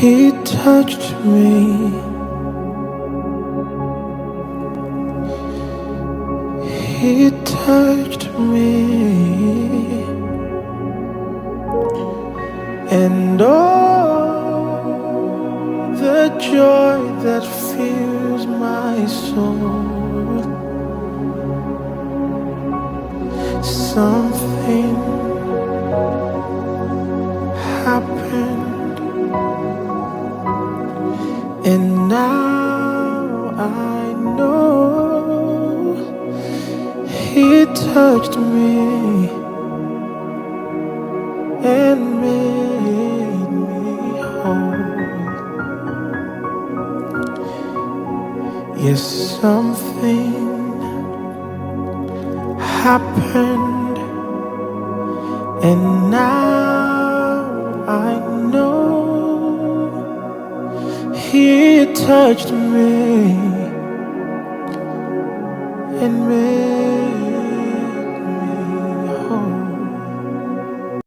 He touched me. He touched me. And all the joy that fills my soul. Something happened, and now I know He touched me and made me whole. Yes, something happened, and now I know He touched me and made